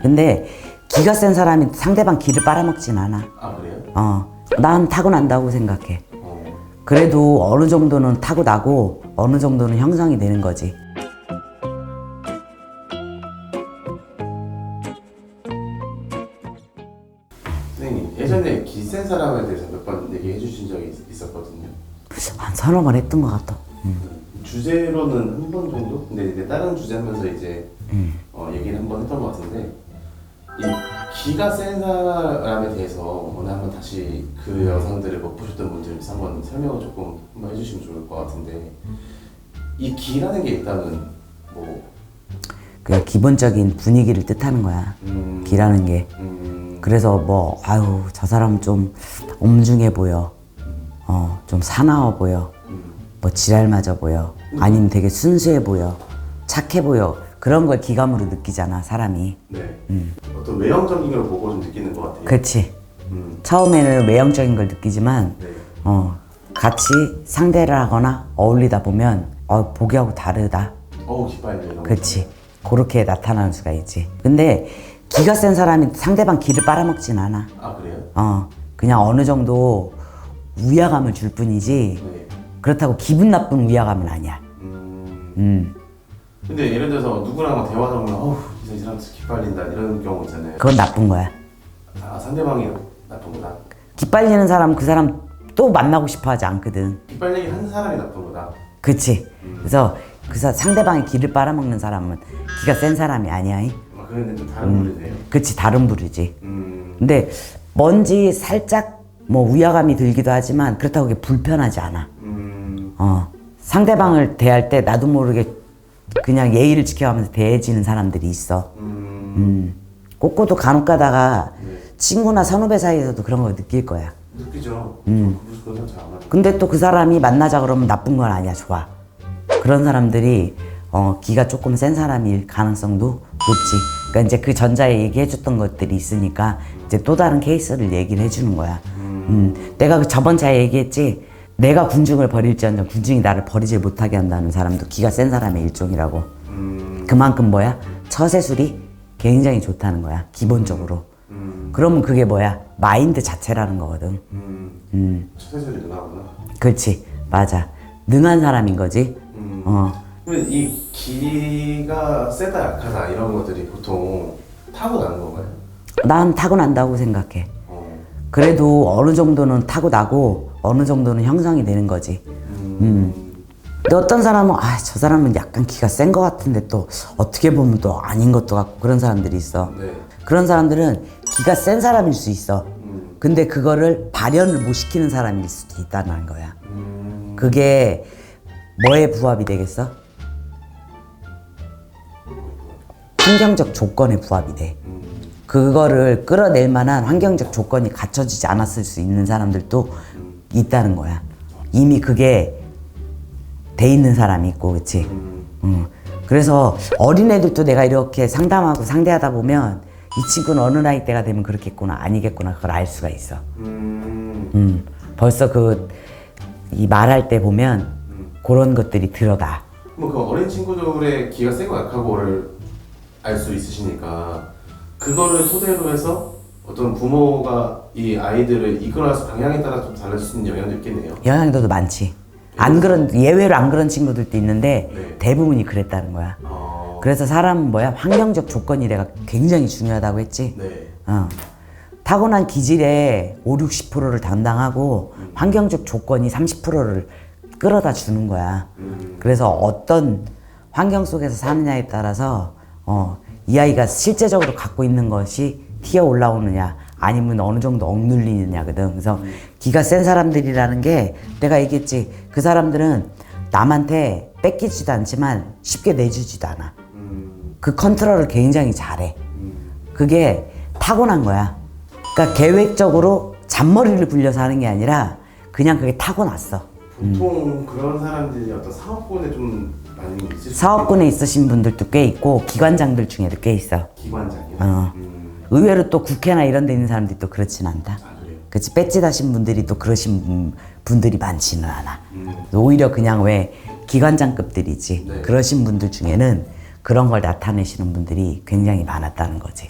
근데 기가 센 사람이 상대방 기를 빨아먹진 않아. 아 그래요? 난 타고난다고 생각해. 그래도 어느 정도는 타고나고 어느 정도는 형성이 되는 거지. 선생님 예전에 기 센 사람에 대해서 몇 번 얘기해 주신 적이 있었거든요. 한 서너 번 했던 것 같아. 주제로는 한 번 정도? 근데 이제 다른 주제 하면서 이제 얘기를 한 번 했던 것 같은데 이 기가 센 사람에 대해서 오늘 한번 다시 그 영상들을 못 보셨던 분들 위해서 한번 설명을 조금 한번 해주시면 좋을 것 같은데 이 기라는 게 일단은 뭐 그냥 기본적인 분위기를 뜻하는 거야. 기라는 게. 그래서 뭐 아유 저 사람 좀 엄중해 보여. 좀 사나워 보여. 뭐 지랄맞아 보여. 아니면 되게 순수해 보여. 착해 보여. 그런 걸 기감으로 느끼잖아 사람이. 네. 어떤 외형적인 걸 보고 좀 느끼는 것 같아요. 그렇지. 처음에는 외형적인 걸 느끼지만 네. 같이 상대를 하거나 어울리다 보면 보기하고 다르다. 기빨려 이런 거. 그렇지. 그렇게 나타나는 수가 있지. 근데 기가 센 사람이 상대방 기를 빨아먹진 않아. 아 그래요? 그냥 어느 정도 위화감을 줄 뿐이지 네. 그렇다고 기분 나쁜 위화감은 아니야. 근데 예를 들어서 누구랑 막 대화하다 보면 이 사람 기빨린다 이런 경우 있잖아요. 그건 나쁜 거야. 상대방이 나쁜 거다. 기빨리는 사람 그 사람 또 만나고 싶어 하지 않거든. 기빨리게 한 사람이 나쁜 거다. 그치. 그래서 상대방의 기를 빨아먹는 사람은 기가 센 사람이 아니야. 그런데 좀 다른 부류네요. 그치, 다른 부류지. 근데 뭔지 살짝 뭐 위화감이 들기도 하지만 그렇다고 그게 불편하지 않아. 상대방을 대할 때 나도 모르게 그냥 예의를 지켜가면서 대해지는 사람들이 있어. 꼬꼬도 간혹 가다가 친구나 선후배 사이에서도 그런 거 느낄 거야. 느끼죠. 그런 사람 잘 안 하죠. 근데 또 그 사람이 만나자 그러면 나쁜 건 아니야. 좋아. 그런 사람들이 기가 조금 센 사람일 가능성도 높지. 그러니까 이제 그 전자에 얘기해줬던 것들이 있으니까 이제 또 다른 케이스를 얘기를 해주는 거야. 내가 그 저번 차에 얘기했지. 내가 군중을 버릴지언정 군중이 나를 버리질 못하게 한다는 사람도 기가 센 사람의 일종이라고. 그만큼 뭐야? 처세술이 굉장히 좋다는 거야. 기본적으로. 그러면 그게 뭐야? 마인드 자체라는 거거든. 처세술이 능하구나. 그렇지. 맞아. 능한 사람인 거지. 근데 이 기가 세다 약하다 이런 것들이 보통 타고나는 건가요? 난 타고난다고 생각해. 그래도 어느 정도는 타고나고 어느 정도는 형성이 되는 거지. 근데 어떤 사람은 저 사람은 약간 기가 센 것 같은데 또 어떻게 보면 또 아닌 것도 같고 그런 사람들이 있어. 네. 그런 사람들은 기가 센 사람일 수 있어. 근데 그거를 발현을 못 시키는 사람일 수도 있다는 거야. 그게 뭐에 부합이 되겠어? 환경적 조건에 부합이 돼. 그거를 끌어낼 만한 환경적 조건이 갖춰지지 않았을 수 있는 사람들도 있다는 거야. 이미 그게 돼 있는 사람이 있고, 그치? 그래서 어린애들도 내가 이렇게 상담하고 상대하다 보면 이 친구는 어느 나이 때가 되면 그렇겠구나, 아니겠구나, 그걸 알 수가 있어. 벌써 이 말할 때 보면 그런 것들이 들어가. 그럼 그 어린 친구들의 기가 세고 약하고를 알 수 있으시니까 그거를 토대로 해서 어떤 부모가 이 아이들을 이끌어서 방향에 따라 좀 다를 수 있는 영향도 있겠네요. 영향도도 많지. 예외로 안 그런 친구들도 있는데 네. 대부분이 그랬다는 거야. 그래서 사람은 뭐야? 환경적 조건이 내가 굉장히 중요하다고 했지. 네. 타고난 기질의 50-60%를 담당하고 환경적 조건이 30%를 끌어다 주는 거야. 그래서 어떤 환경 속에서 사느냐에 따라서 이 아이가 실제적으로 갖고 있는 것이 튀어 올라오느냐 아니면 어느 정도 억눌리느냐거든. 그래서 기가 센 사람들이라는 게 내가 얘기했지. 그 사람들은 남한테 뺏기지도 않지만 쉽게 내주지도 않아. 그 컨트롤을 굉장히 잘해. 그게 타고난 거야. 그러니까 계획적으로 잔머리를 굴려서 하는 게 아니라 그냥 그게 타고났어. 보통 그런 사람들이 어떤 사업군에 좀 많이 있을 수 사업군에 있으신 분들도 꽤 있고 기관장들 중에도 꽤 있어. 기관장이요? 의외로 또 국회나 이런 데 있는 사람들이 또 그렇진 않다. 그래요? 그치, 빼찌다신 분들이 또 그러신 분들이 많지는 않아. 오히려 그냥 왜 기관장급들이지. 네. 그러신 분들 중에는 그런 걸 나타내시는 분들이 굉장히 많았다는 거지.